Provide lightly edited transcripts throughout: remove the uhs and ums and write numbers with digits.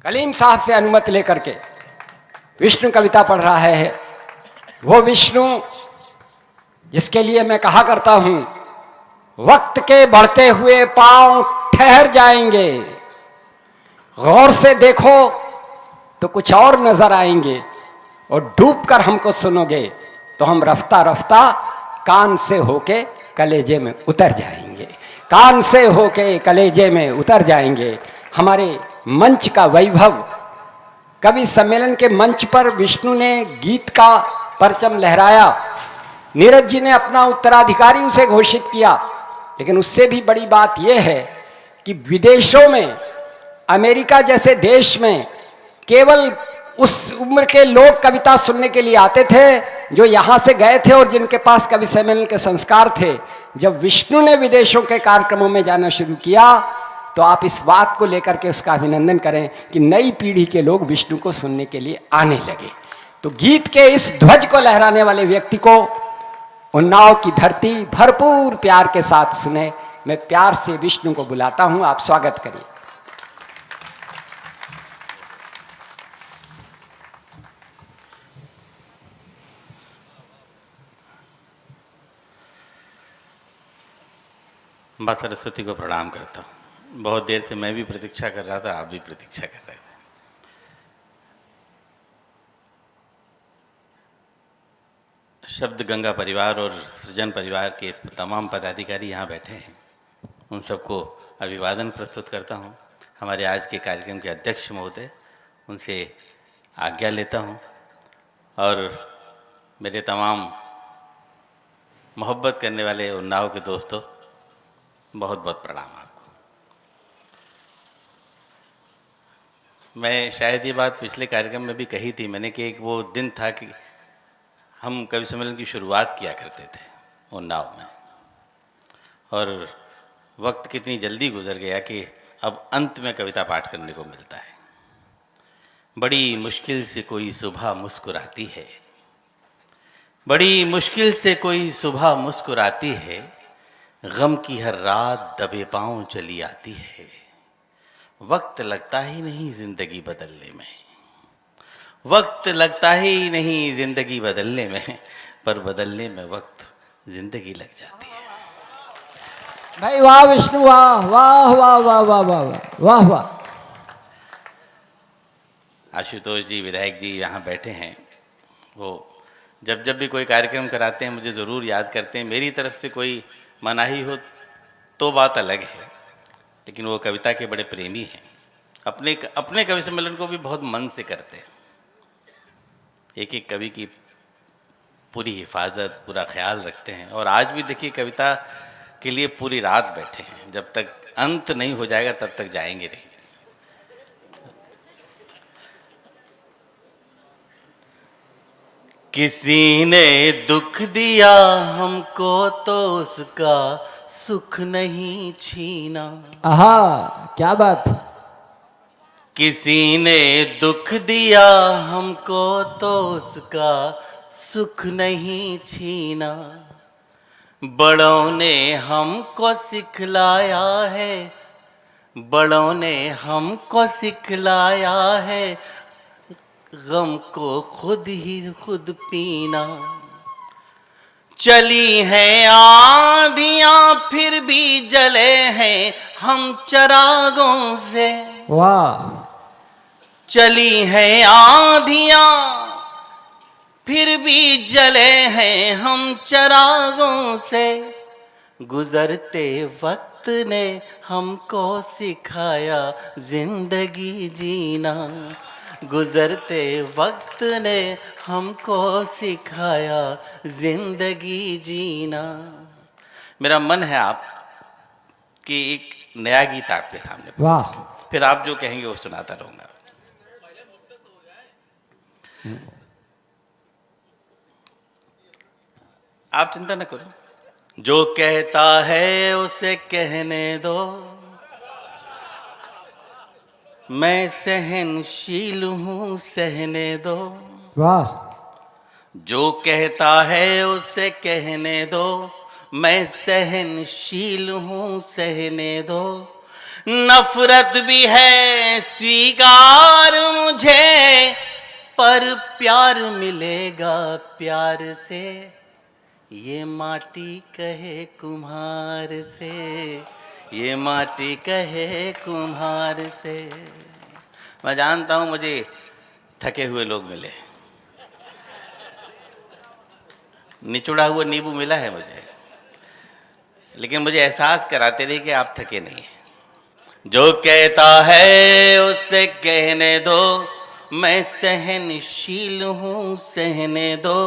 कलीम साहब से अनुमति लेकर के विष्णु कविता पढ़ रहा है। वो विष्णु जिसके लिए मैं कहा करता हूं, वक्त के बढ़ते हुए पांव ठहर जाएंगे, गौर से देखो तो कुछ और नजर आएंगे, और डूब कर हमको सुनोगे तो हम रफ्ता रफ्ता कान से होके कलेजे में उतर जाएंगे, कान से होके कलेजे में उतर जाएंगे। हमारे मंच का वैभव, कवि सम्मेलन के मंच पर विष्णु ने गीत का परचम लहराया, नीरज जी ने अपना उत्तराधिकारी उसे घोषित किया, लेकिन उससे भी बड़ी बात यह है कि विदेशों में, अमेरिका जैसे देश में केवल उस उम्र के लोग कविता सुनने के लिए आते थे जो यहाँ से गए थे और जिनके पास कवि सम्मेलन के संस्कार थे। जब विष्णु ने विदेशों के कार्यक्रमों में जाना शुरू किया तो आप इस बात को लेकर के उसका अभिनंदन करें कि नई पीढ़ी के लोग विष्णु को सुनने के लिए आने लगे। तो गीत के इस ध्वज को लहराने वाले व्यक्ति को उन्नाव की धरती भरपूर प्यार के साथ सुने। मैं प्यार से विष्णु को बुलाता हूं, आप स्वागत करिए। माँ सरस्वती को प्रणाम करता हूँ। बहुत देर से मैं भी प्रतीक्षा कर रहा था, आप भी प्रतीक्षा कर रहे थे। शब्द गंगा परिवार और सृजन परिवार के तमाम पदाधिकारी यहाँ बैठे हैं, उन सबको अभिवादन प्रस्तुत करता हूँ। हमारे आज के कार्यक्रम के अध्यक्ष महोदय, उनसे आज्ञा लेता हूँ, और मेरे तमाम मोहब्बत करने वाले उन्नाव के दोस्तों, बहुत बहुत प्रणाम आपको। मैं शायद ये बात पिछले कार्यक्रम में भी कही थी मैंने कि एक वो दिन था कि हम कवि सम्मेलन की शुरुआत किया करते थे उन्नाव में, और वक्त कितनी जल्दी गुजर गया कि अब अंत में कविता पाठ करने को मिलता है। बड़ी मुश्किल से कोई सुबह मुस्कुराती है, बड़ी मुश्किल से कोई सुबह मुस्कुराती है, गम की हर रात दबे पांव चली आती है। वक्त लगता ही नहीं जिंदगी बदलने में, वक्त लगता ही नहीं जिंदगी बदलने में, पर बदलने में वक्त जिंदगी लग जाती है। भाई वाह विष्णु, वाह वाह वाह वाह वाह वाह वाह वाह। आशुतोष जी, विधायक जी यहाँ बैठे हैं, वो जब जब भी कोई कार्यक्रम कराते हैं मुझे ज़रूर याद करते हैं। मेरी तरफ से कोई मनाही हो तो बात अलग है, लेकिन वो कविता के बड़े प्रेमी हैं, अपने कवि सम्मेलन को भी बहुत मन से करते हैं। एक एक कवि की पूरी हिफाजत, पूरा ख्याल रखते हैं, और आज भी देखिए कविता के लिए पूरी रात बैठे हैं। जब तक अंत नहीं हो जाएगा तब तक जाएंगे नहीं। किसी ने दुख दिया हमको तो उसका सुख नहीं छीना। आहा, क्या बात। किसी ने दुख दिया हमको तो उसका सुख नहीं छीना। बड़ों ने हमको सिखलाया है, बड़ों ने हमको सिखलाया है, गम को खुद ही खुद पीना। चली हैं आंधियां फिर भी जले हैं हम चिरागों से। वाह। चली हैं आंधियां फिर भी जले हैं हम चिरागों से। गुजरते वक्त ने हमको सिखाया जिंदगी जीना। गुजरते वक्त ने हमको सिखाया जिंदगी जीना। मेरा मन है आप कि एक नया गीत आपके सामने, वाह, फिर आप जो कहेंगे वो सुनाता रहूंगा। आप चिंता न करो, जो कहता है उसे कहने दो, मैं सहनशील हूँ सहने दो। वाह। जो कहता है उसे कहने दो, मैं सहनशील हूँ सहने दो, नफरत भी है स्वीकार मुझे, पर प्यार मिलेगा प्यार से, ये माटी कहे कुम्हार से, ये माटी कहे कुम्हार से। मैं जानता हूँ मुझे थके हुए लोग मिले, निचुड़ा हुआ नींबू मिला है मुझे, लेकिन मुझे एहसास कराते रहे कि आप थके नहीं हैं। जो कहता है उसे कहने दो, मैं सहनशील हूँ सहने दो,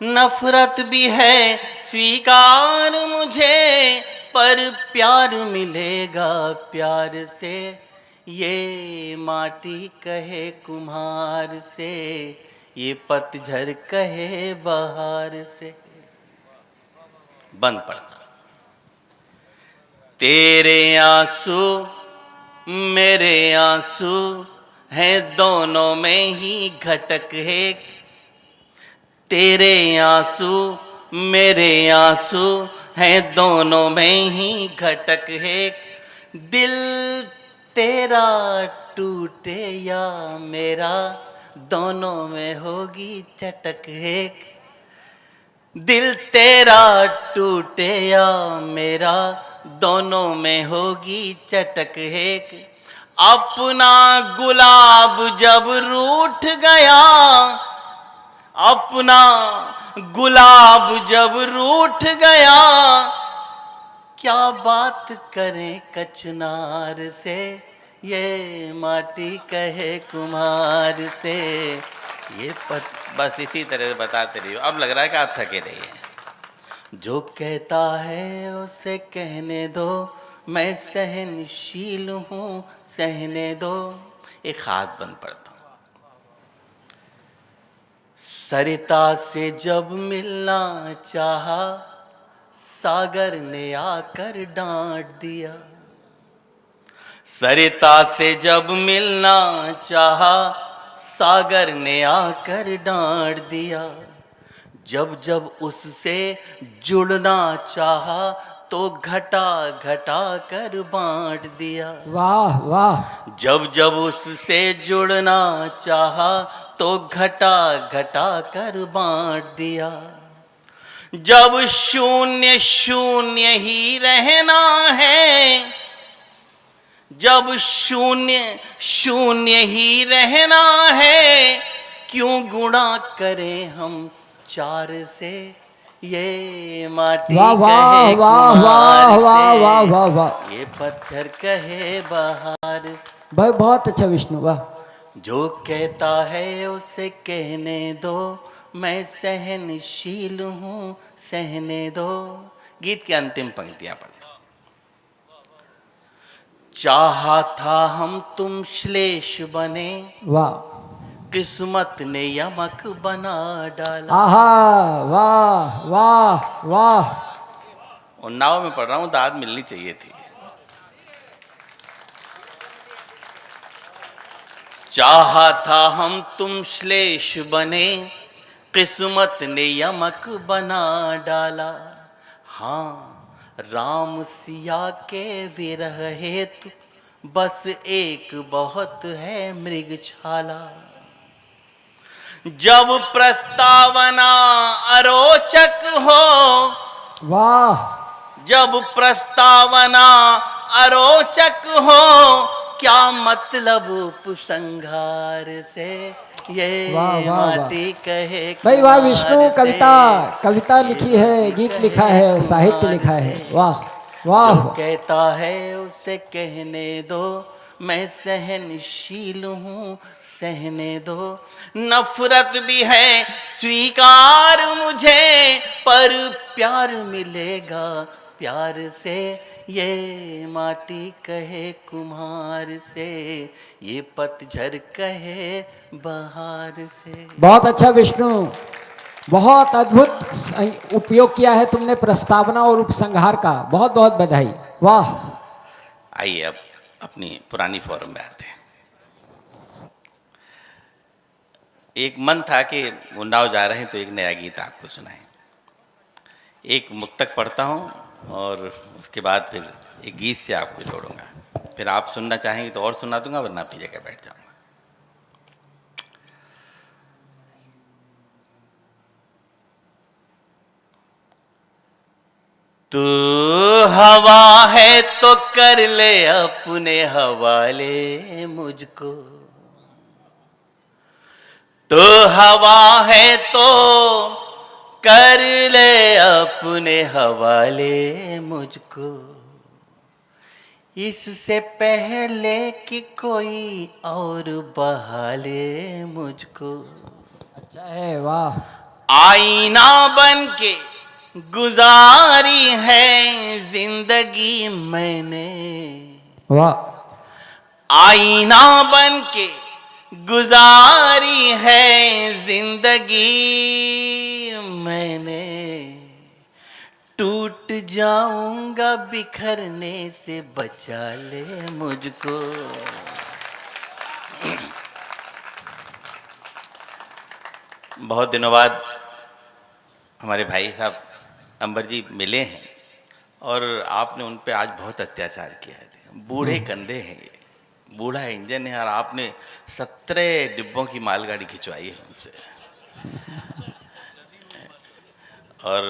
नफरत भी है स्वीकार मुझे, पर प्यार मिलेगा प्यार से, ये माटी कहे कुम्हार से, ये पतझड़ कहे बहार से। बंद पड़ता। तेरे आंसू मेरे आंसू हैं दोनों में ही घटक है, तेरे आंसू मेरे आंसू हैं दोनों में ही घटक है, दिल तेरा टूटे या मेरा दोनों में होगी चटक है, दिल तेरा टूटे या मेरा दोनों में होगी चटक है, अपना गुलाब जब रूठ गया, अपना गुलाब जब रूठ गया, क्या बात करें कचनार से, ये माटी कहे कुम्हार से, ये बस इसी तरह से बताते रहिए। अब लग रहा है कि आप थके नहीं हैं। जो कहता है उसे कहने दो, मैं सहनशील हूँ सहने दो। एक हाथ बंद पड़ता हूँ। सरिता से जब मिलना चाहा, सागर ने आकर डांट दिया, सरिता से जब मिलना चाहा, सागर ने आकर डांट दिया, जब जब उससे जुड़ना चाहा, तो घटा घटा कर बांट दिया। वाह वाह। जब जब उससे जुड़ना चाहा, तो घटा घटा कर बांट दिया। जब शून्य शून्य ही रहना है, जब शून्य शून्य ही रहना है, क्यों गुणा करें हम चार से, ये माटी वाह वाह कहे वाह कुम्हार वाह से, वाह वाह वाह। ये पत्थर कहे बहार से। भाई बहुत अच्छा विष्णु, वाह। जो कहता है उसे कहने दो, मैं सहनशील हूँ सहने दो। गीत की अंतिम पंक्तियां पढ़ता। चाहा था हम तुम श्लेष बने, वाह। किस्मत ने यमक बना डाला। आहा, वाह वाह वाह। उन्नाव में पढ़ रहा हूं, दाद मिलनी चाहिए थी। चाहा था हम तुम श्लेष बने, किस्मत ने यमक बना डाला। हाँ, राम सिया के विरह हेतु बस एक बहुत है मृगछाला। जब प्रस्तावना अरोचक हो, वाह। जब प्रस्तावना अरोचक हो, क्या मतलब उपसंहार से, ये वाह वाह वाह। माटी कहे भाई वाह कुम्हार विष्णु, से, कविता कविता लिखी है, गीत लिखा है, साहित्य लिखा है। वाह वाह। जो कहता है उसे कहने दो, मैं सहनशील हूँ सहने दो। नफरत भी है स्वीकार मुझे, पर प्यार मिलेगा प्यार से, ये माटी कहे कुम्हार से, ये पतझड़ कहे बहार से। बहुत अच्छा विष्णु, बहुत अद्भुत उपयोग किया है तुमने प्रस्तावना और उपसंहार का। बहुत बहुत बधाई। वाह। आइए अब अपनी पुरानी फॉर्म में आते हैं। एक मन था कि उन्नाव जा रहे हैं तो एक नया गीत आपको सुनाएं। एक मुक्तक पढ़ता हूँ और उसके बाद फिर एक गीत से आपको छोड़ूंगा। फिर आप सुनना चाहेंगे तो और सुना दूंगा, वरना अपनी जगह बैठ जाऊंगा। तू हवा है तो कर ले अपने हवाले मुझको, तो हवा है तो कर ले अपने हवाले मुझको, इससे पहले कि कोई और बहाले मुझको। अच्छा है, वाह। आईना बन के गुजारी है जिंदगी मैंने, वाह। आईना बन के गुजारी है जिंदगी मैंने, टूट जाऊंगा बिखरने से बचा ले मुझको। बहुत दिनों बाद हमारे भाई साहब अंबर जी मिले हैं और आपने उन पे आज बहुत अत्याचार किया है। बूढ़े कंधे हैं, ये बूढ़ा इंजन है और आपने 17 डिब्बों की मालगाड़ी खिंचवाई है उनसे, और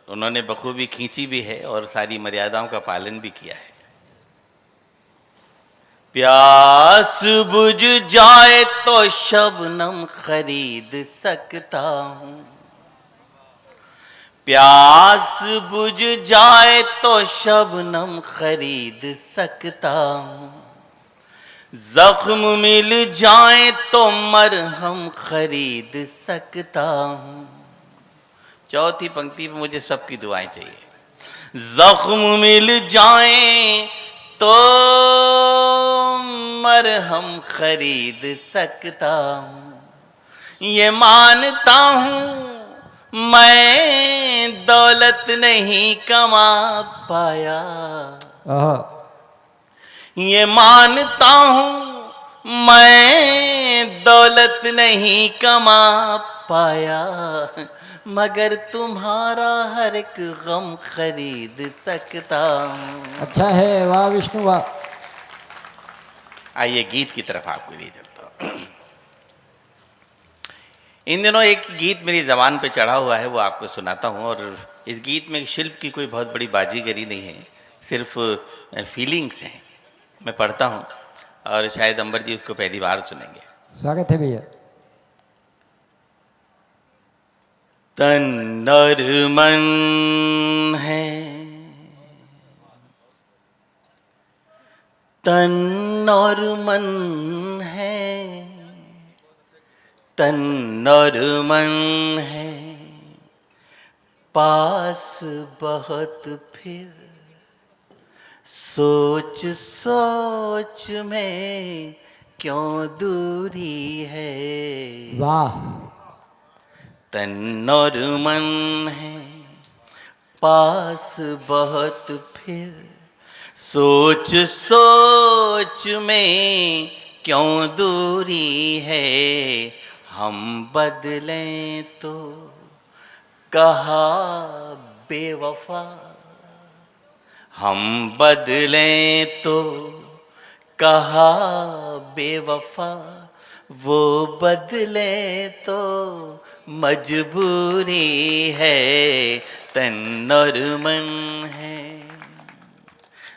उन्होंने बखूबी खींची भी है और सारी मर्यादाओं का पालन भी किया है। प्यास बुझ जाए तो शबनम खरीद सकता हूँ, प्यास बुझ जाए तो शबनम खरीद सकता हूँ, जख्म मिल जाए तो मरहम खरीद सकता हूँ। चौथी पंक्ति पे मुझे सबकी दुआएं चाहिए। जख्म मिल जाए तो मरहम खरीद सकता हूँ, ये मानता हूँ मैं दौलत नहीं कमा पाया, ये मानता हूँ मैं दौलत नहीं कमा पाया, मगर तुम्हारा हर एक गम खरीद सकता हूँ। अच्छा है, वाह विष्णु, वाह। आइए गीत की तरफ आपको ले चलता हूँ। इन दिनों एक गीत मेरी ज़बान पे चढ़ा हुआ है, वो आपको सुनाता हूँ। और इस गीत में शिल्प की कोई बहुत बड़ी बाजीगरी नहीं है, सिर्फ फीलिंग्स हैं। मैं पढ़ता हूँ और शायद अंबर जी उसको पहली बार सुनेंगे। स्वागत है भैया। तन और मन है, तन और मन है, तन और मन है, पास बहुत फिर सोच सोच में क्यों दूरी है। वाह। तन और मन है, पास बहुत फिर सोच सोच में क्यों दूरी है। हम बदलें तो कहा बेवफा, हम बदलें तो कहा बेवफा, वो बदले तो मजबूरी है। तन और मन है।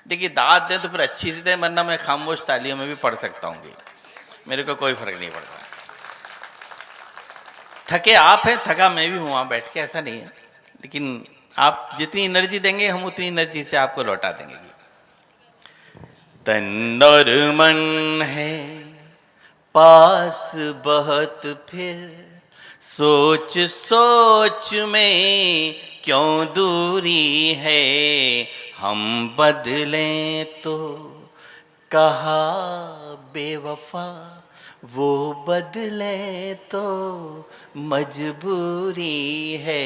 देखिए दाद दें तो फिर अच्छी से दें, वरना मैं खामोश तालियों में भी पढ़ सकता हूँ, मेरे को कोई फर्क नहीं पड़ता। थके आप हैं, थका मैं भी हूँ वहाँ बैठ के, ऐसा नहीं है, लेकिन आप जितनी एनर्जी देंगे हम उतनी एनर्जी से आपको लौटा देंगे। तन और मन है, पास बहुत फिर सोच सोच में क्यों दूरी है। हम बदलें तो कहा बेवफा, वो बदले तो मजबूरी है।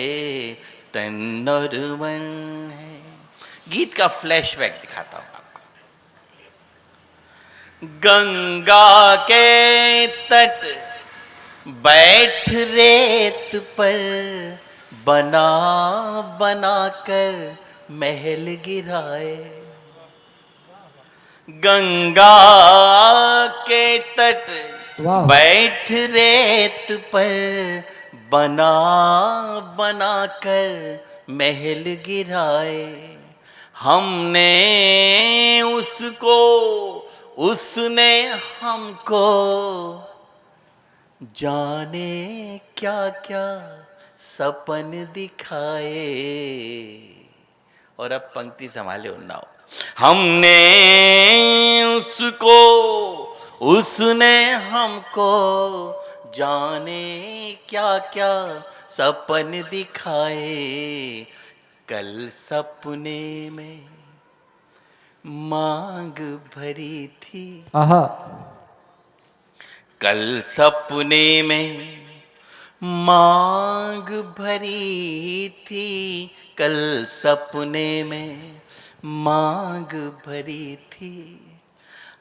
तन और मन है। गीत का फ्लैशबैक दिखाता हूँ आपको। गंगा के तट बैठ रेत पर बना बना कर महल गिराए, गंगा के तट वाह। बैठ रेत पर, बना बना कर महल गिराए। हमने उसको, उसने हमको, जाने क्या क्या सपन दिखाए। और अब पंक्ति संभाले उन्नाव। हमने उसको, उसने हमको, जाने क्या क्या सपन दिखाए। कल सपने में मांग भरी थी, आहा। कल सपने में मांग भरी थी, कल सपने में मांग भरी थी,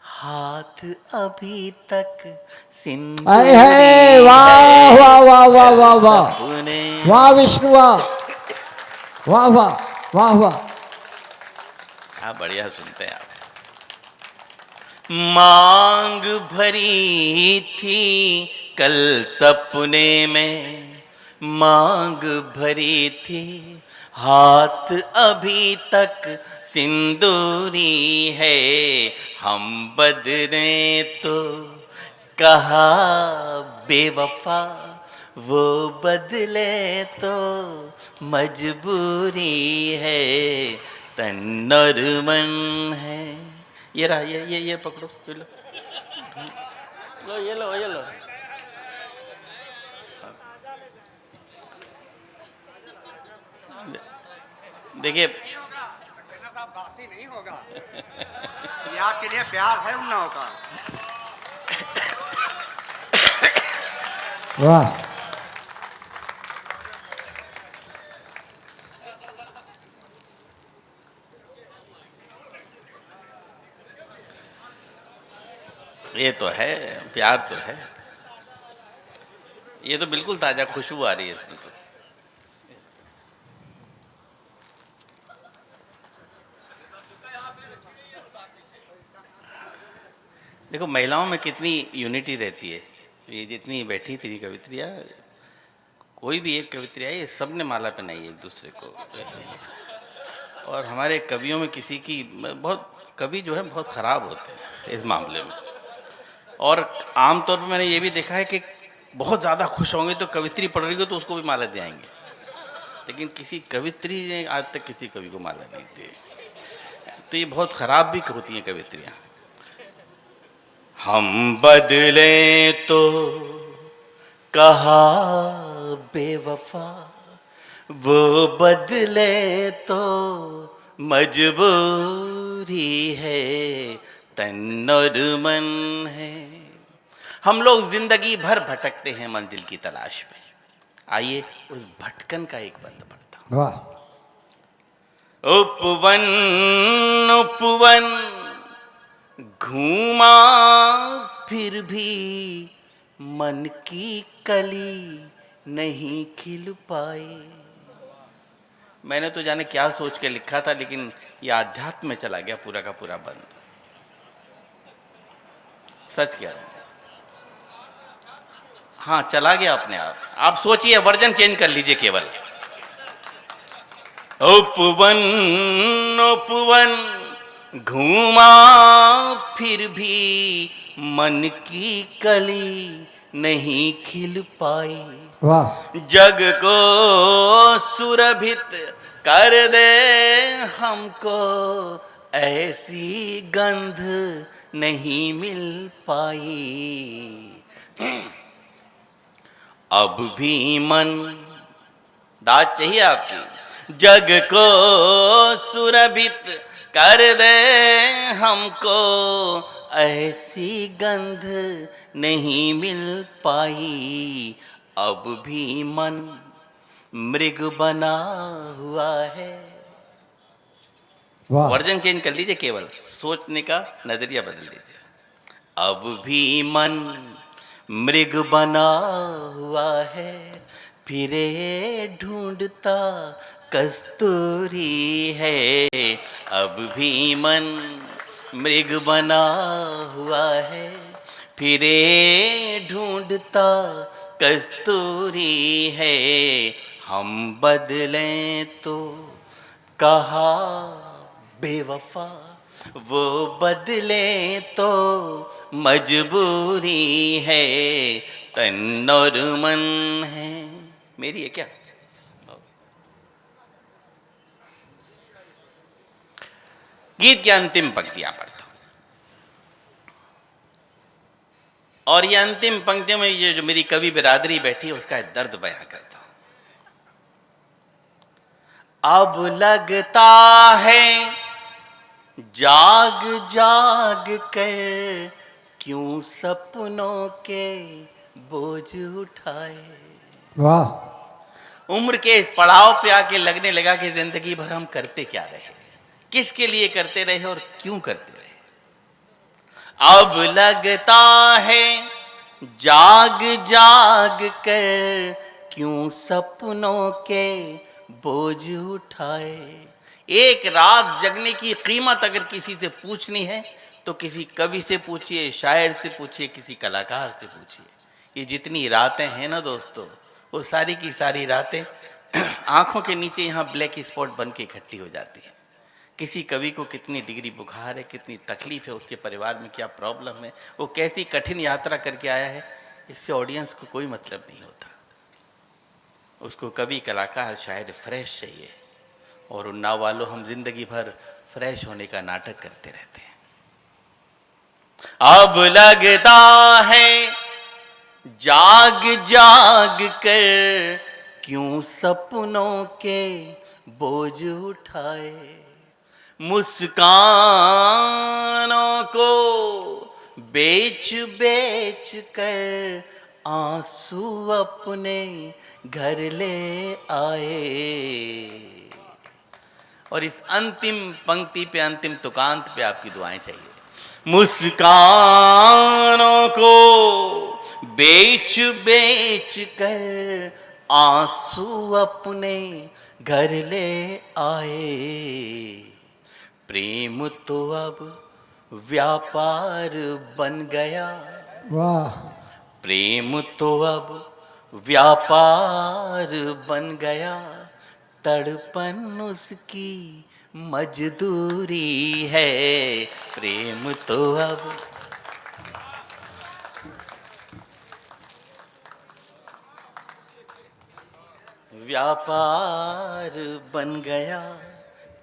हाथ अभी तक आए है। सिंदूरी वाह है। वाह वाह वाह वाह कल वाह सपने, वाह विष्णु वाह वाह वाह वाह वाह। हाँ बढ़िया सुनते हैं आप। मांग भरी थी कल सपने में, मांग भरी थी, हाथ अभी तक सिंदूरी है। हम बदले तो कहा बेवफा, वो बदले तो मजबूरी है। तन और मन है, ये रहा, ये पकड़ो, ये लो, लो ये लो, ये लो। देखिए सक्सेना साहब, बासी नहीं होगा। ये आपके लिए प्यार है उन्नाव का। वाह। ये तो है, प्यार तो है। ये तो बिल्कुल ताजा खुशबू आ रही है इसमें तो। देखो महिलाओं में कितनी यूनिटी रहती है। ये जितनी बैठी थी कवित्रियाँ, कोई भी एक कवित्री आई, सब ने माला पहनाई एक दूसरे को। और हमारे कवियों में किसी की, बहुत कवि जो है बहुत ख़राब होते हैं इस मामले में। और आमतौर पर मैंने ये भी देखा है कि बहुत ज़्यादा खुश होंगे तो कवित्री पढ़ रही हो तो उसको भी माला दे आएंगे, लेकिन किसी कवित्री ने आज तक किसी कवि को माला नहीं दी। तो ये बहुत ख़राब भी होती हैं कवित्रियाँ। हम बदले तो कहा बेवफा, वो बदले तो मजबूरी है। तन और मन है। हम लोग जिंदगी भर भटकते हैं मंजिल की तलाश में। आइए उस भटकन का एक बंद पढ़ता हूं। वाह। उपवन उपवन घूमा, फिर भी मन की कली नहीं खिल पाई। मैंने तो जाने क्या सोच के लिखा था, लेकिन ये आध्यात्म में चला गया पूरा का पूरा बंद। सच कह रहा हूं, हाँ चला गया अपने आप। आप सोचिए, वर्जन चेंज कर लीजिए केवल। उपवन उपवन घूमा, फिर भी मन की कली नहीं खिल पाई। वाह। जग को सुरभित कर दे हमको, ऐसी गंध नहीं मिल पाई। अब भी मन, दाद चाहिए आपकी। जग को सुरभित कर दे हमको, ऐसी गंध नहीं मिल पाई। अब भी मन मृग बना हुआ है। वाह। वर्जन चेंज कर लीजिए, केवल सोचने का नजरिया बदल दीजिए। अब भी मन मृग बना हुआ है, फिरे ढूंढता कस्तूरी है, अब भी मन मृग बना हुआ है। फिरे ढूंढता कस्तूरी है, हम बदलें तो कहा बेवफा, वो बदले तो मजबूरी है, तन और मन है। मेरी है क्या? गीत की अंतिम पंक्तियां पढ़ता हूं, और ये अंतिम पंक्तियों में ये जो मेरी कवि बिरादरी बैठी है उसका दर्द बयां करता हूं। अब लगता है जाग जाग कर क्यों सपनों के बोझ उठाए। वाह। उम्र के इस पड़ाव पे आके लगने लगा कि जिंदगी भर हम करते क्या रहे, किसके लिए करते रहे और क्यों करते रहे। अब लगता है जाग जाग कर क्यों सपनों के बोझ उठाए। एक रात जगने की कीमत अगर किसी से पूछनी है तो किसी कवि से पूछिए, शायर से पूछिए, किसी कलाकार से पूछिए। ये जितनी रातें हैं ना दोस्तों, वो सारी की सारी रातें आंखों के नीचे यहाँ ब्लैक स्पॉट बन के इकट्ठी हो जाती है। किसी कवि को कितनी डिग्री बुखार है, कितनी तकलीफ है, उसके परिवार में क्या प्रॉब्लम है, वो कैसी कठिन यात्रा करके आया है, इससे ऑडियंस को कोई मतलब नहीं होता। उसको कवि, कलाकार, शायर फ्रेश चाहिए, और उन्नाव वालों हम जिंदगी भर फ्रेश होने का नाटक करते रहते हैं। अब लगता है जाग जाग कर क्यों सपनों के बोझ उठाए। मुस्कानों को बेच बेच कर आंसू अपने घर ले आए। और इस अंतिम पंक्ति पे, अंतिम तुकांत पे आपकी दुआएं चाहिए। मुस्कानों को बेच बेच कर आंसू अपने घर ले आए। प्रेम तो अब व्यापार बन गया, वाह। प्रेम तो अब व्यापार बन गया, तड़पन उसकी मजदूरी है। प्रेम तो अब व्यापार बन गया,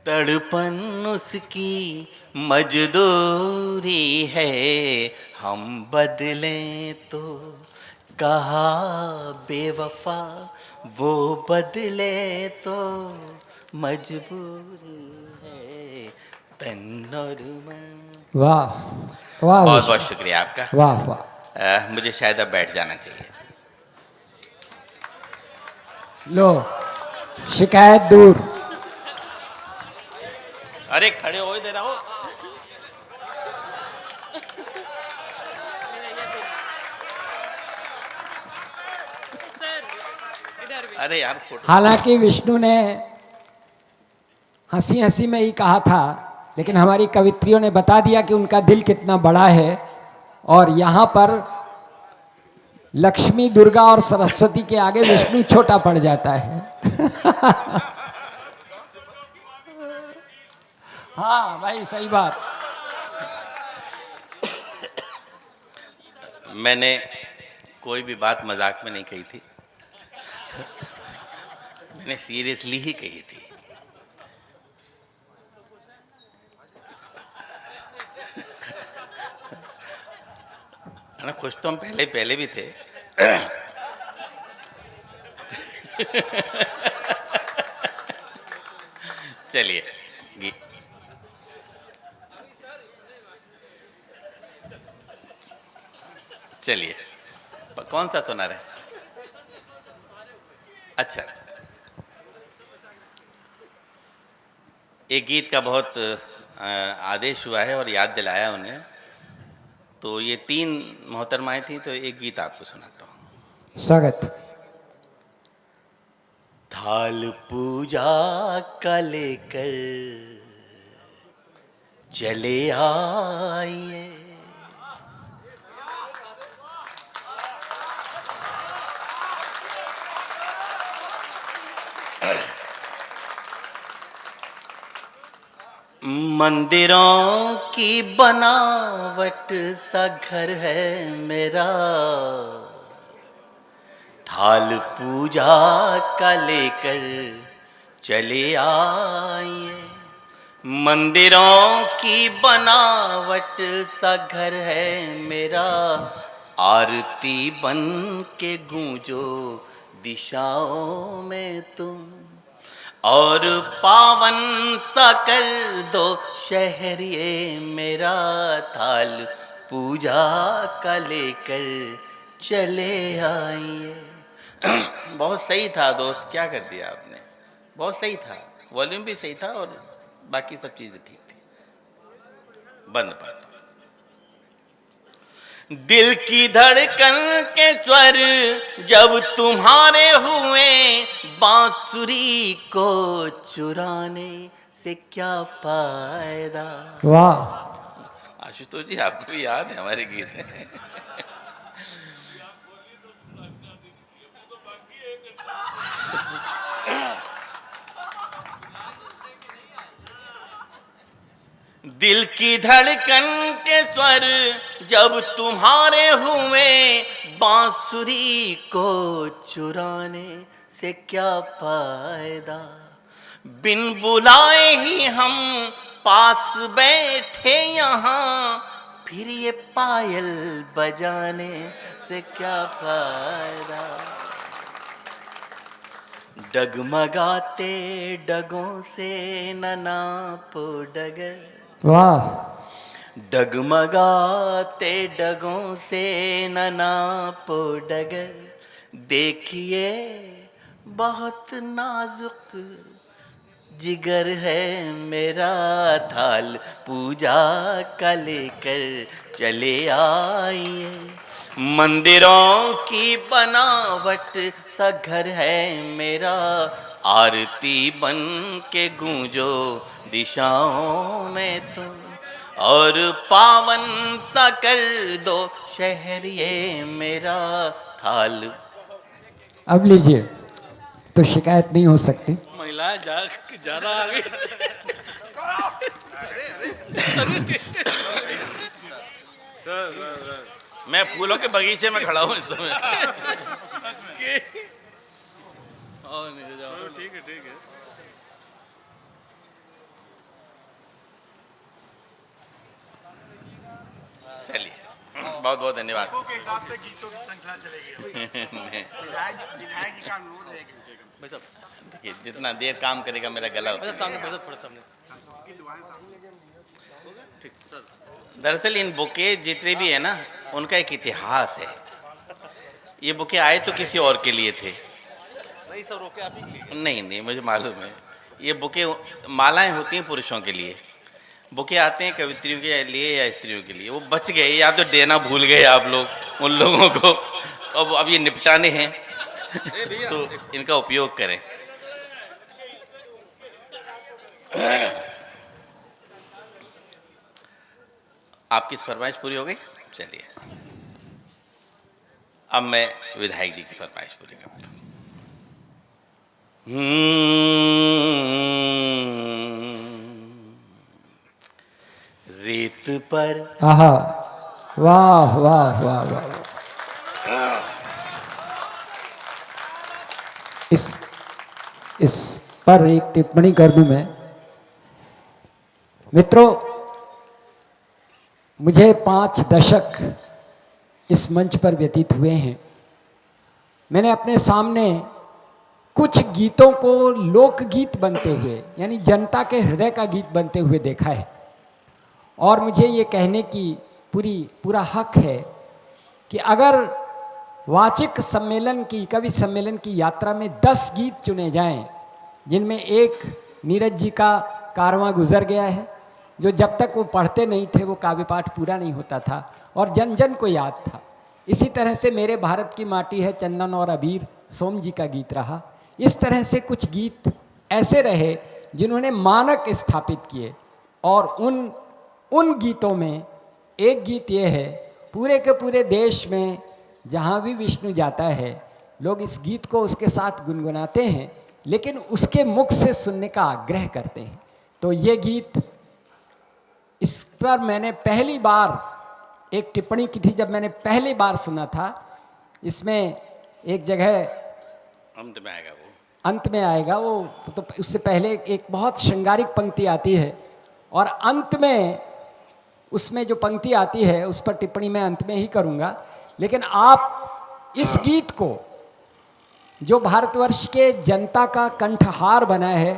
तड़पन उसकी मजदूरी है। हम बदलें तो कहा बेवफा, वो बदले तो मजबूरी है, तन और मन। वाह वाह। बहुत बहुत शुक्रिया आपका। वाह वाह। मुझे शायद अब बैठ जाना चाहिए। लो, शिकायत दूर। अरे खड़े हो दे रहा हो। अरे यार फोटो। हालांकि विष्णु ने हंसी हंसी में ही कहा था, लेकिन हमारी कवित्रियों ने बता दिया कि उनका दिल कितना बड़ा है, और यहाँ पर लक्ष्मी, दुर्गा और सरस्वती के आगे विष्णु छोटा पड़ जाता है। हाँ भाई, सही बात। मैंने कोई भी बात मजाक में नहीं कही थी, मैंने सीरियसली ही कही थी। ना खुश तो हम पहले पहले भी थे। चलिए चलिए, कौन सा सुना रहे? अच्छा, एक गीत का बहुत आदेश हुआ है और याद दिलाया उन्हें, तो ये 3 मोहतरमाएं थी, तो एक गीत आपको सुनाता हूँ। स्वागत। थाल पूजा का लेकर चले आइए। मंदिरों की बनावट सा घर है मेरा, थाल पूजा का लेकर चले आइए। मंदिरों की बनावट सा घर है मेरा, आरती बन के गूंजो दिशाओं में तुम, और पावन सा कर दो शहर ये मेरा, थाल पूजा का लेकर चले आइए। बहुत सही था दोस्त, क्या कर दिया आपने? बहुत सही था, वॉल्यूम भी सही था और बाकी सब चीजें ठीक थी। बंद पड़ता। दिल की धड़कन के स्वर जब तुम्हारे हुए, बांसुरी को चुराने से क्या फायदा। वाह। आशुतोष जी, आपको भी याद है हमारे गीत? दिल की धड़कन के स्वर जब तुम्हारे हुए, बांसुरी को चुराने से क्या फायदा। बिन बुलाए ही हम पास बैठे यहाँ, फिर ये पायल बजाने से क्या फायदा। डगमगाते डगों से न नापो डगर, वाह। डगमगाते डगों से न नापो डगर, देखिए बहुत नाजुक जिगर है मेरा, थाल पूजा का लेकर चले आइए। मंदिरों की बनावट सा घर है मेरा, आरती बन के गूंजो दिशाओं में तुम, और पावन सा कर दो शहर ये मेरा, थाल। अब लीजिए, तो शिकायत नहीं हो सकती। महिलाएं ज्यादा आ गई। मैं फूलों के बगीचे में खड़ा हूँ इस समय। ठीक है ठीक है। चलिए, बहुत बहुत धन्यवाद। के हिसाब से गीतों की श्रृंखला चलेगी। विधायक जी का अनुरोध है कि भाई साहब, देखिए, जितना देर काम करेगा मेरा गला भाई साहब सामने, भाई साहब थोड़ा सामने। की दुआएं सामने। ठीक सर। दरअसल इन बुके जितने भी है ना, उनका एक इतिहास है। ये बुके आए तो किसी और के लिए थे। नहीं सर, रोके आप ही। नहीं, मुझे मालूम है। ये बुके, मालाएं होती हैं पुरुषों के लिए, बुके आते हैं कवित्रियों के लिए या स्त्रियों के लिए। वो बच गए, या तो देना भूल गए आप लोग उन लोगों को, अब ये निपटाने हैं तो इनका उपयोग करें। आपकी फरमाइश पूरी हो गई? चलिए, अब मैं विधायक जी की फरमाइश पूरी करता हूँ। रेत पर, आहा, वाह वाह वाह वाह। इस पर एक टिप्पणी कर दूं मैं। मित्रों, मुझे 5 दशक इस मंच पर व्यतीत हुए हैं। मैंने अपने सामने कुछ गीतों को लोकगीत बनते हुए, यानी जनता के हृदय का गीत बनते हुए देखा है, और मुझे ये कहने की पूरा हक है कि अगर वाचिक सम्मेलन की, कवि सम्मेलन की यात्रा में 10 गीत चुने जाएं, जिनमें एक नीरज जी का कारवां गुजर गया है, जो जब तक वो पढ़ते नहीं थे वो काव्य पाठ पूरा नहीं होता था और जन जन को याद था। इसी तरह से मेरे भारत की माटी है चंदन और अबीर सोम जी का गीत रहा। इस तरह से कुछ गीत ऐसे रहे जिन्होंने मानक स्थापित किए। और उन गीतों में एक गीत ये है, पूरे के पूरे देश में जहाँ भी विष्णु जाता है लोग इस गीत को उसके साथ गुनगुनाते हैं, लेकिन उसके मुख से सुनने का आग्रह करते हैं। तो ये गीत, इस पर मैंने पहली बार एक टिप्पणी की थी जब मैंने पहली बार सुना था। इसमें एक जगह अंत में आएगा वो। अंत में आएगा वो, तो उससे पहले एक बहुत श्रृंगारिक पंक्ति आती है और अंत में उसमें जो पंक्ति आती है उस पर टिप्पणी मैं अंत में ही करूँगा। लेकिन आप इस गीत को, जो भारतवर्ष के जनता का कंठहार बना है,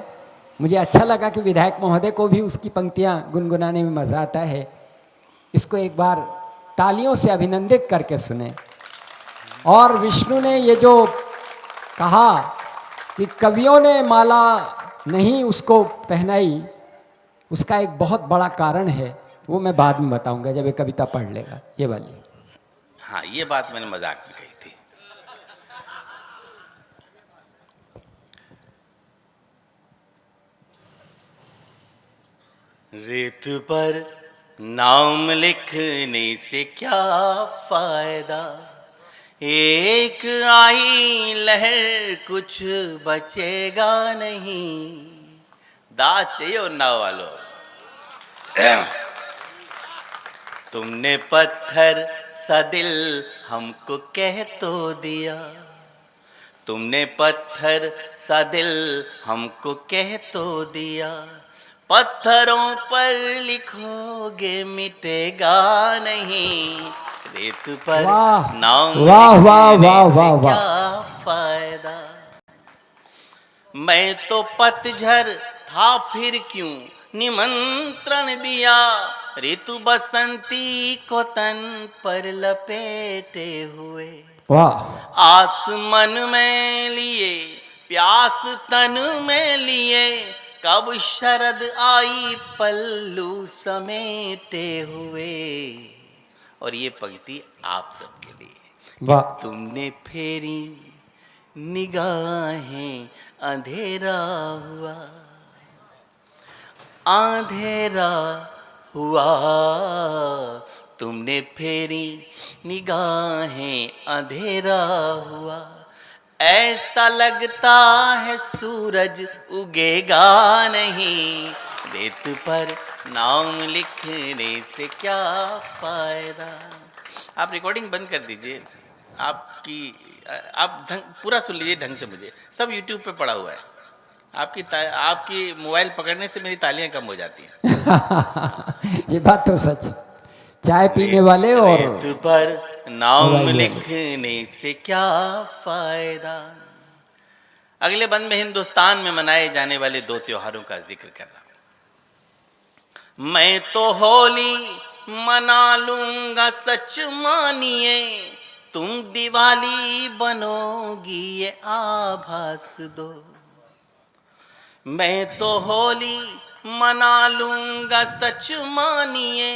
मुझे अच्छा लगा कि विधायक महोदय को भी उसकी पंक्तियाँ गुनगुनाने में मज़ा आता है। इसको एक बार तालियों से अभिनंदित करके सुने। और विष्णु ने ये जो कहा कि कवियों ने माला नहीं उसको पहनाई, उसका एक बहुत बड़ा कारण है, वो मैं बाद में बताऊंगा जब ये कविता पढ़ लेगा ये वाली। हाँ, ये बात मैंने मजाक में कही थी। रेत पर नाम लिखने से क्या फायदा, एक आई लहर कुछ बचेगा नहीं। दाद चाहिए और नाव वालों। तुमने पत्थर सा दिल हमको कह तो दिया, तुमने पत्थर सा दिल हमको कह तो दिया, पत्थरों पर लिखोगे मिटेगा नहीं, रेत पर वाह, नाम वाह, वाह, लिखने वाह, से वाह, वाह। क्या फायदा। मैं तो पतझड़ था फिर क्यों निमंत्रण दिया, ऋतु बसंती को तन पर लपेटे हुए, वाह, आसमान में लिए प्यास तन में लिए, कब शरद आई पल्लू समेटे हुए। और ये पंक्ति आप सबके लिए। वाह, तुमने फेरी निगाहें अंधेरा हुआ, अंधेरा हुआ, तुमने फेरी निगाहें अंधेरा हुआ, ऐसा लगता है सूरज उगेगा नहीं, रेत पर नाम लिखने से क्या फायदा। आप रिकॉर्डिंग बंद कर दीजिए, आपकी आप पूरा सुन लीजिए ढंग से, मुझे सब यूट्यूब पे पड़ा हुआ है। आपकी मोबाइल पकड़ने से मेरी तालियां कम हो जाती हैं। ये बात तो सच। चाय पीने वाले और रेत पर नाम मोबाइल वाले। लिखने से क्या फायदा। अगले बंद में हिंदुस्तान में मनाए जाने वाले 2 त्योहारों का जिक्र कर रहा हूं। मैं तो होली मना लूंगा सच मानिए, तुम दिवाली बनोगी ये आभास दो। मैं तो होली मना लूंगा सच मानिए,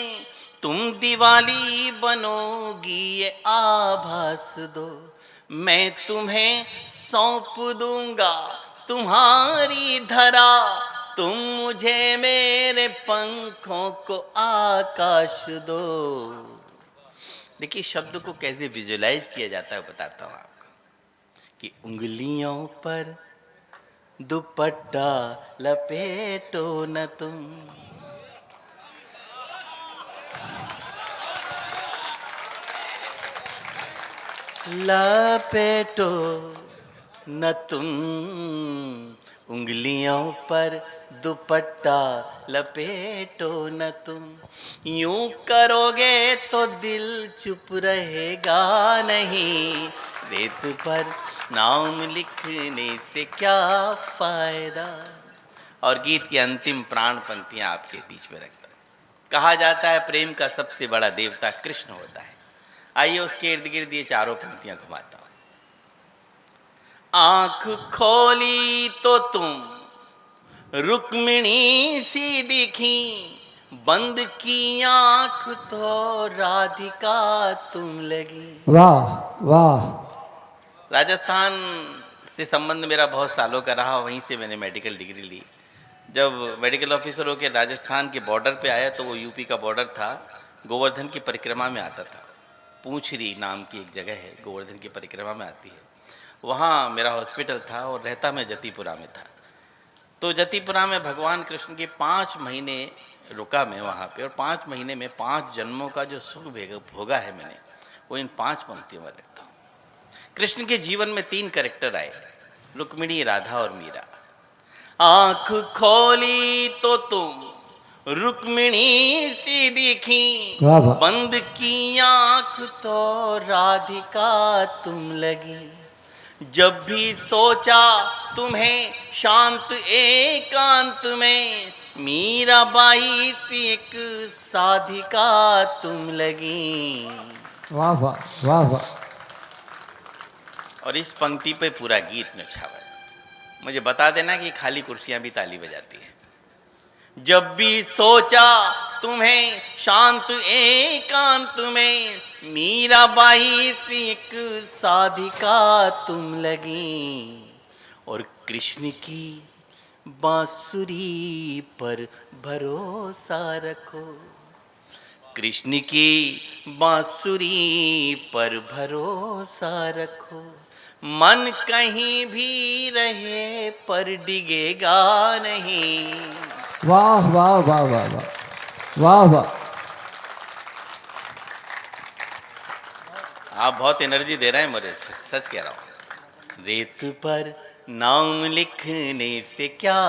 तुम दिवाली बनोगी ये आभास दो। मैं तुम्हें सौंप दूंगा तुम्हारी धरा, तुम मुझे मेरे पंखों को आकाश दो। देखिए शब्द को कैसे विजुलाइज किया जाता है बताता हूं आपको, कि उंगलियों पर दुपट्टा लपेटो न तुम, लपेटो न तुम, उंगलियों पर दुपट्टा लपेटो न तुम, यूं करोगे तो दिल चुप रहेगा नहीं, रेत पर नाम लिखने से क्या फायदा। और गीत की अंतिम प्राण पंक्तियां आपके बीच में रखता हूं। कहा जाता है प्रेम का सबसे बड़ा देवता कृष्ण होता है। आइए उसके इर्द गिर्द ये चारों पंक्तियां घुमाता हूं। आंख खोली तो तुम रुक्मिणी सी दिखी, बंद की आंख तो राधिका तुम लगी। वाह वाह। राजस्थान से संबंध मेरा बहुत सालों का रहा, वहीं से मैंने मेडिकल डिग्री ली। जब मेडिकल ऑफिसर होकर राजस्थान के बॉर्डर पे आया तो वो यूपी का बॉर्डर था, गोवर्धन की परिक्रमा में आता था। पूंछरी नाम की एक जगह है, गोवर्धन की परिक्रमा में आती है, वहाँ मेरा हॉस्पिटल था और रहता मैं जतीपुरा में था। तो जतीपुरा में भगवान कृष्ण के 5 महीने रुका मैं वहाँ पे, और 5 महीने में 5 जन्मों का जो सुख भोगा है मैंने, वो इन 5 पंक्तियों में लिखता हूँ। कृष्ण के जीवन में 3 कैरेक्टर आए, रुक्मिणी, राधा और मीरा। आंख खोली तो तुम रुक्मिणी सी दिखी, वाह वाह। बंद की आंख तो राधिका तुम लगी। जब भी सोचा तुम्हें शांत एकांत में, मीराबाई सी एक साधिका तुम लगी। वाह वाह वाह वाह। और इस पंक्ति पे पूरा गीत में छावा है। मुझे बता देना कि खाली कुर्सियां भी ताली बजाती हैं। जब भी सोचा तुम्हें शांत एकांत में, मीराबाई सी एक साधिका तुम लगी। और कृष्ण की बांसुरी पर भरोसा रखो, कृष्ण की बांसुरी पर भरोसा रखो। मन कहीं भी रहे पर डिगेगा नहीं। वाह वाह वाह वाह वाह वाह वाह। आप बहुत एनर्जी दे रहे हैं मुझे, सच कह रहा हूँ। रेत पर नाम लिखने से क्या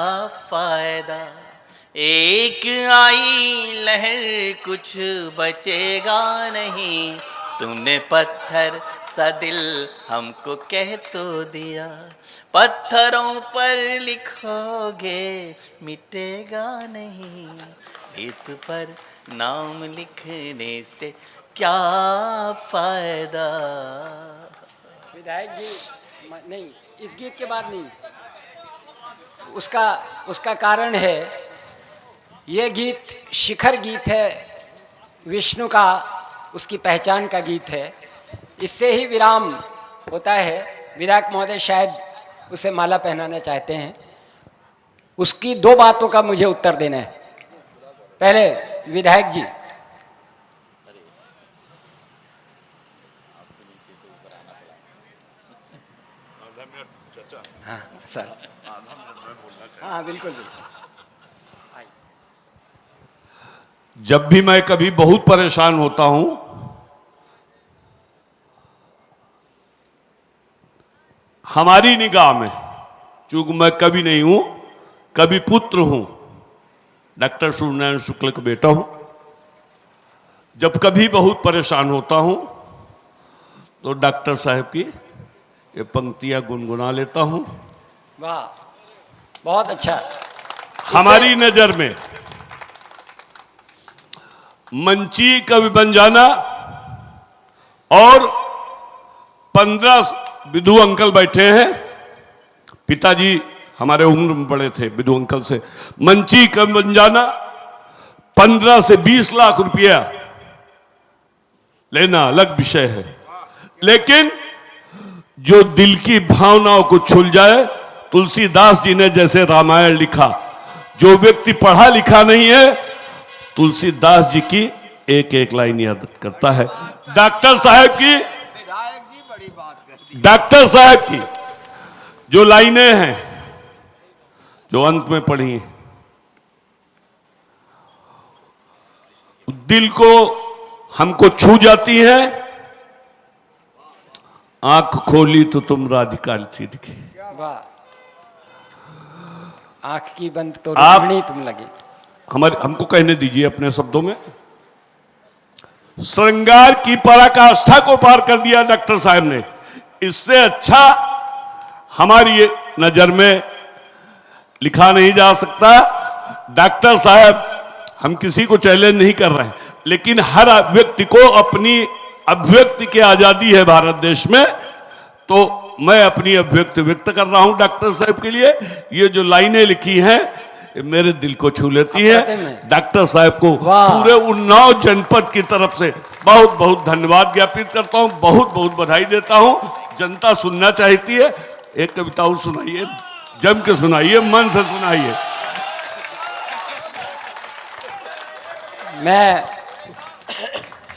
फायदा, एक आई लहर कुछ बचेगा नहीं। तुमने पत्थर सा दिल हमको कह तो दिया, पत्थरों पर लिखोगे मिटेगा नहीं। रेत पर नाम लिखने से क्या फायदा। विधायक जी नहीं, इस गीत के बाद नहीं, उसका कारण है, ये गीत शिखर गीत है विष्णु का, उसकी पहचान का गीत है। इससे ही विराम होता है। विधायक महोदय शायद उसे माला पहनाना चाहते हैं। उसकी 2 बातों का मुझे उत्तर देना है। पहले विधायक जी, हाँ सर, हाँ बिल्कुल बिल्कुल। जब भी मैं कभी बहुत परेशान होता हूं, हमारी निगाह में, चूंकि मैं कभी नहीं हूं, कभी पुत्र हूं, डॉक्टर सूर्यनारायण शुक्ल का बेटा हूं, जब कभी बहुत परेशान होता हूं तो डॉक्टर साहब की ये पंक्तियां गुनगुना लेता हूं। वाह, बहुत अच्छा। हमारी नजर में मंची कवि बन जाना और 15 विधु अंकल बैठे हैं, पिताजी हमारे उम्र में बड़े थे विधु अंकल से, मंची कवि बन जाना, 15 से 20 लाख रुपया लेना अलग विषय है, लेकिन जो दिल की भावनाओं को छू जाए, तुलसीदास जी ने जैसे रामायण लिखा, जो व्यक्ति पढ़ा लिखा नहीं है तुलसीदास जी की एक एक लाइन याद करता है। डॉक्टर साहब की, विधायक जी बड़ी बात कर दी। डॉक्टर साहब की जो लाइनें हैं जो अंत में पढ़ी हैं, दिल को हमको छू जाती है। आंख खोली तो तुम राधिका सी दिखी। वाह, आंख की बंद तो आप- रुक्मिणी तुम लगी। हमको कहने दीजिए अपने शब्दों में। श्रृंगार की पराकाष्ठा को पार कर दिया डॉक्टर साहब ने। इससे अच्छा हमारी नजर में लिखा नहीं जा सकता। डॉक्टर साहब, हम किसी को चैलेंज नहीं कर रहे हैं, लेकिन हर व्यक्ति को अपनी अभिव्यक्ति की आजादी है भारत देश में, तो मैं अपनी अभिव्यक्ति व्यक्त कर रहा हूं डॉक्टर साहब के लिए। ये जो लाइनें लिखी हैं ये मेरे दिल को छू लेती है। डॉक्टर साहब को पूरे उन्नाव जनपद की तरफ से बहुत बहुत धन्यवाद ज्ञापित करता हूं, बहुत बहुत बधाई देता हूं। जनता सुनना चाहती है, एक कविता और सुनाइए, जम के सुनाइए, मन से सुनाइए। मैं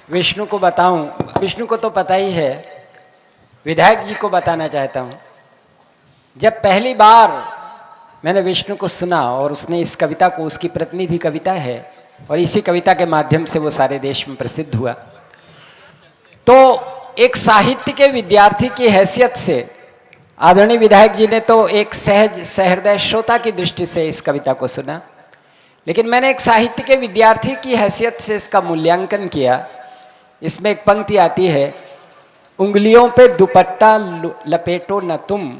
विष्णु को बताऊं, विष्णु को तो पता ही है, विधायक जी को बताना चाहता हूं। जब पहली बार मैंने विष्णु को सुना और उसने इस कविता को, उसकी प्रतिनिधि कविता है और इसी कविता के माध्यम से वो सारे देश में प्रसिद्ध हुआ, तो एक साहित्य के विद्यार्थी की हैसियत से आदरणीय विधायक जी ने तो एक सहज सहृदय श्रोता की दृष्टि से इस कविता को सुना, लेकिन मैंने एक साहित्य के विद्यार्थी की हैसियत से इसका मूल्यांकन किया। इसमें एक पंक्ति आती है, उंगलियों पे दुपट्टा लपेटो न तुम,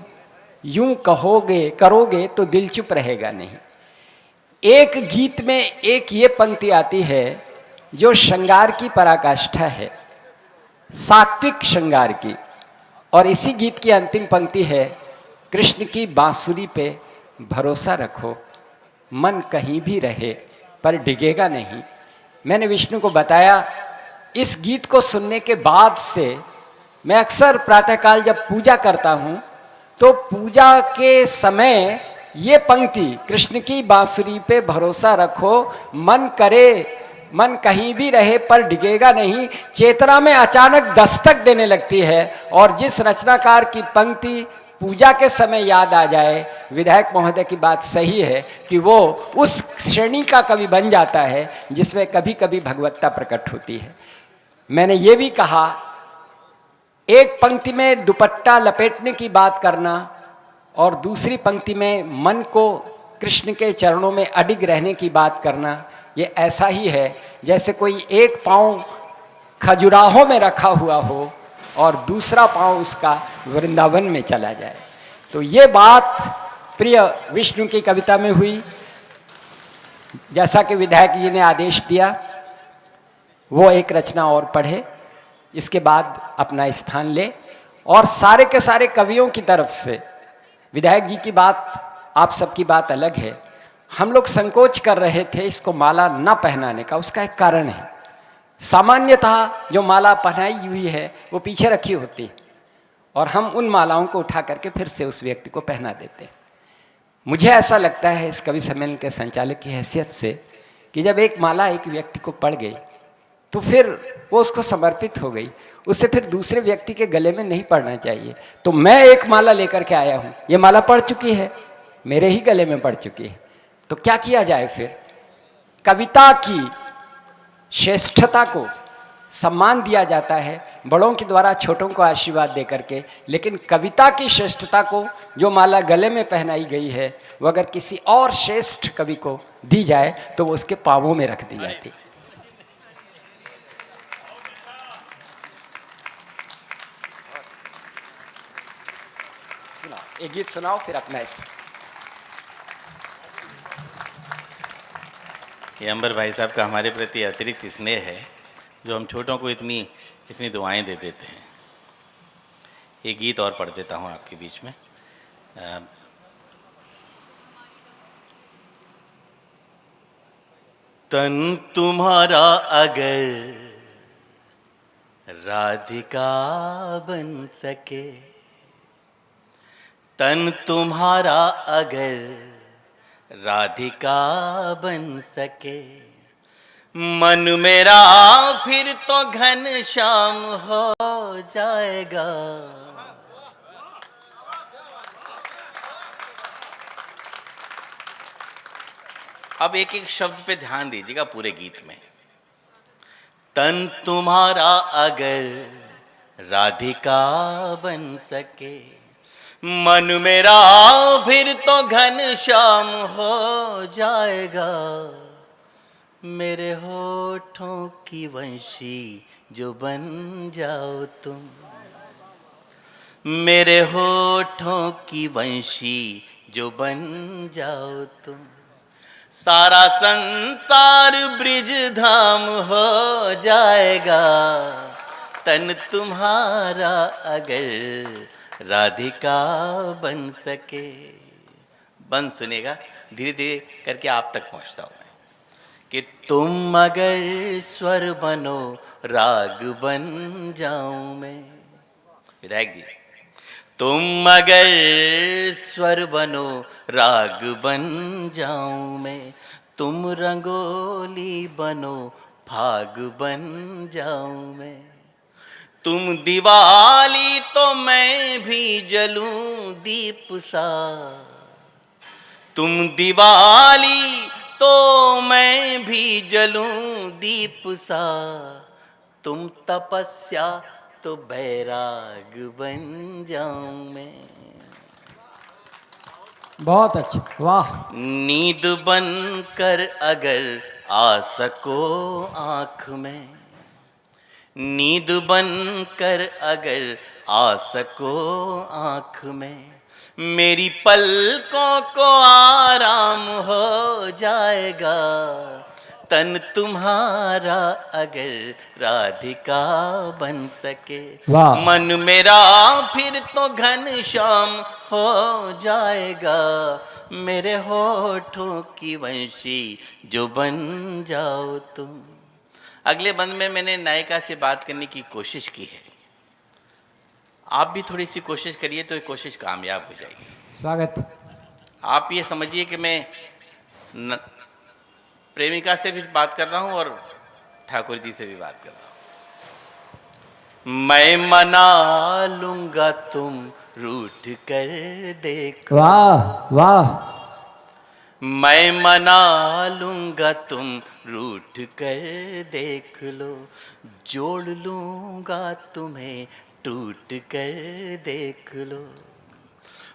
यूं कहोगे करोगे तो दिल चुप रहेगा नहीं। एक गीत में एक ये पंक्ति आती है जो श्रृंगार की पराकाष्ठा है, सात्विक श्रृंगार की, और इसी गीत की अंतिम पंक्ति है, कृष्ण की बांसुरी पे भरोसा रखो, मन कहीं भी रहे पर डिगेगा नहीं। मैंने विष्णु को बताया, इस गीत को सुनने के बाद से मैं अक्सर प्रातःकाल जब पूजा करता हूँ तो पूजा के समय ये पंक्ति, कृष्ण की बांसुरी पे भरोसा रखो, मन कहीं भी रहे पर डिगेगा नहीं, चेतना में अचानक दस्तक देने लगती है। और जिस रचनाकार की पंक्ति पूजा के समय याद आ जाए, विधायक महोदय की बात सही है कि वो उस श्रेणी का कवि बन जाता है जिसमें कभी कभी भगवत्ता प्रकट होती है। मैंने ये भी कहा, एक पंक्ति में दुपट्टा लपेटने की बात करना और दूसरी पंक्ति में मन को कृष्ण के चरणों में अडिग रहने की बात करना, ये ऐसा ही है जैसे कोई एक पाँव खजुराहों में रखा हुआ हो और दूसरा पाँव उसका वृंदावन में चला जाए। तो ये बात प्रिय विष्णु की कविता में हुई। जैसा कि विधायक जी ने आदेश दिया, वो एक रचना और पढ़े, इसके बाद अपना स्थान ले। और सारे के सारे कवियों की तरफ से विधायक जी की बात, आप सबकी बात अलग है। हम लोग संकोच कर रहे थे इसको माला न पहनाने का, उसका एक कारण है। सामान्यतः जो माला पहनाई हुई है वो पीछे रखी होती है और हम उन मालाओं को उठा करके फिर से उस व्यक्ति को पहना देते हैं। मुझे ऐसा लगता है इस कवि सम्मेलन के संचालक की हैसियत से कि जब एक माला एक व्यक्ति को पड़ गई तो फिर वो उसको समर्पित हो गई, उससे फिर दूसरे व्यक्ति के गले में नहीं पड़ना चाहिए। तो मैं एक माला लेकर के आया हूँ, ये माला पड़ चुकी है, मेरे ही गले में पड़ चुकी है, तो क्या किया जाए फिर? कविता की श्रेष्ठता को सम्मान दिया जाता है बड़ों के द्वारा छोटों को आशीर्वाद दे करके, लेकिन कविता की श्रेष्ठता को जो माला गले में पहनाई गई है वो अगर किसी और श्रेष्ठ कवि को दी जाए तो वो उसके पांवों में रख दी जाती। सुनाओ, एक गीत सुनाओ फिर अपना स्थान। ये अंबर भाई साहब का हमारे प्रति अतिरिक्त स्नेह है जो हम छोटों को इतनी इतनी दुआएं दे देते हैं। एक गीत और पढ़ देता हूँ आपके बीच में। तन तुम्हारा अगर राधिका बन सके, तन तुम्हारा अगर राधिका बन सके, मन मेरा फिर तो घन श्याम हो जाएगा। अब एक एक शब्द पे ध्यान दीजिएगा पूरे गीत में। तन तुम्हारा अगर राधिका बन सके, मन मेरा फिर तो घन श्याम हो जाएगा। मेरे होठों की वंशी जो बन जाओ तुम, मेरे होठों की वंशी जो बन जाओ तुम, सारा संसार ब्रिज धाम हो जाएगा। तन तुम्हारा अगर राधिका बन सके। बन सुनेगा, धीरे धीरे करके आप तक पहुंचता हूं मैं कि तुम अगर स्वर बनो राग बन जाऊं मैं। विधायक जी, तुम अगर स्वर बनो राग बन जाऊं मैं, तुम रंगोली बनो फाग बन जाऊं मैं, तुम दिवाली तो मैं भी जलूं दीप सा, तुम दिवाली तो मैं भी जलूं दीप सा, तुम तपस्या तो बैराग बन जाऊं मैं, बहुत अच्छा, वाह। नींद बन कर अगर आ सको आँख में, नींद बन कर अगर आ सको आँख में, मेरी पलकों को आराम हो जाएगा, तन तुम्हारा अगर राधिका बन सके, वाह। मन मेरा फिर तो घनश्याम हो जाएगा, मेरे होठों की वंशी जो बन जाओ तुम। अगले बंद में मैंने नायिका से बात करने की कोशिश की है, आप भी थोड़ी सी कोशिश करिए तो ये कोशिश कामयाब हो जाएगी। स्वागत। आप ये समझिए कि मैं प्रेमिका से भी बात कर रहा हूं और ठाकुर जी से भी बात कर रहा हूं। मैं मना लूंगा तुम रूठ कर देख, वाह वाह। मैं मना लूंगा तुम रूठ कर देख लो, जोड़ लूंगा तुम्हें टूट कर देख लो,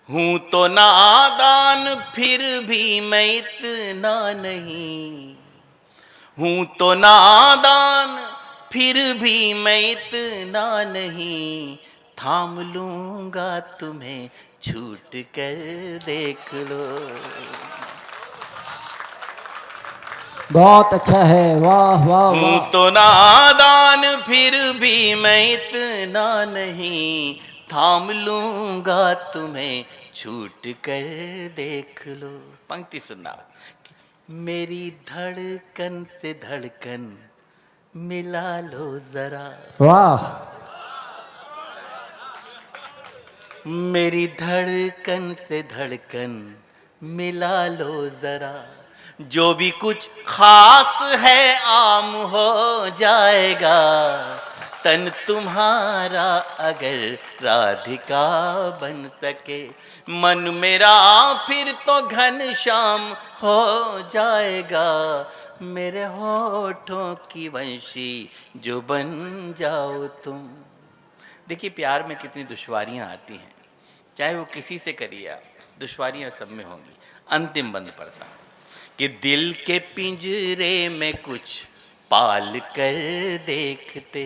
हूं तो नादान फिर भी मैं इतना नहीं, हूं तो नादान फिर भी मैं इतना नहीं, थाम लूंगा तुम्हें छूट कर देख लो। बहुत अच्छा है, वाह वाह हूं वाह। तो नादान फिर भी मैं इतना नहीं, थाम लूंगा तुम्हें छूट कर देख लो। पंक्ति सुनना, मेरी धड़कन से धड़कन मिला लो जरा, वाह। मेरी धड़कन से धड़कन मिला लो जरा, जो भी कुछ खास है आम हो जाएगा, तन तुम्हारा अगर राधिका बन सके, मन मेरा फिर तो घनश्याम हो जाएगा, मेरे होठों की वंशी जो बन जाओ तुम। देखिए प्यार में कितनी दुश्वारियां आती हैं, चाहे वो किसी से करिए आप, दुश्वारियां सब में होंगी। अंतिम बंद पड़ता कि दिल के पिंजरे में कुछ पाल कर देखते,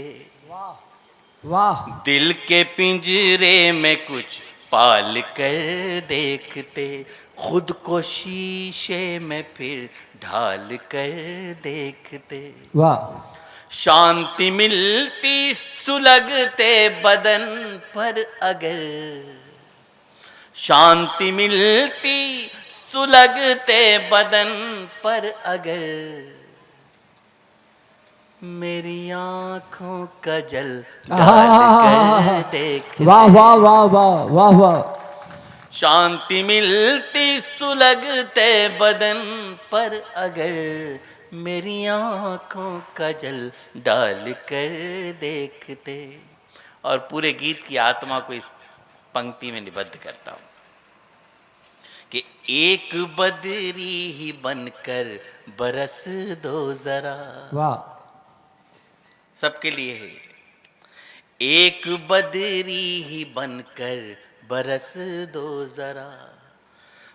वाह। दिल के पिंजरे में कुछ पाल कर देखते, खुद को शीशे में फिर ढाल कर देखते, वाह। शांति मिलती सुलगते बदन पर अगर, शांति मिलती सुलगते बदन पर अगर, मेरी आंखों का जल डाल कर देख, वाह वाह वाह वाह वाह वाह। शांति मिलती सुलगते बदन पर अगर, मेरी आंखों का जल डाल कर देखते। और पूरे गीत की आत्मा को इस पंक्ति में निबद्ध करता हूं कि एक बदरी ही बनकर बरस दो जरा, वाह। सबके लिए है, एक बदरी ही बनकर बरस दो जरा,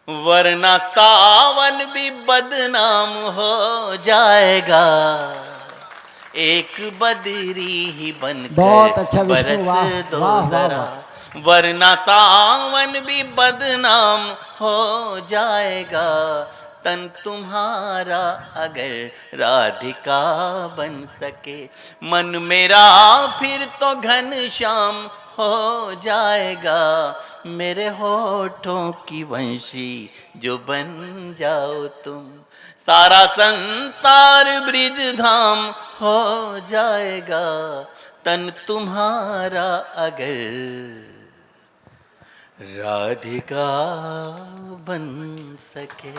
वरना सावन भी बदनाम हो जाएगा, एक बदरी ही बहुत बनकर अच्छा विष्णु, बरस वाह, दो वाह, वाह, जरा, वरना सावन भी बदनाम हो जाएगा, तन तुम्हारा अगर राधिका बन सके, मन मेरा फिर तो घनश्याम हो जाएगा, मेरे होठों की वंशी जो बन जाओ तुम, सारा संसार ब्रिज धाम हो जाएगा, तन तुम्हारा अगर राधिका बन सके।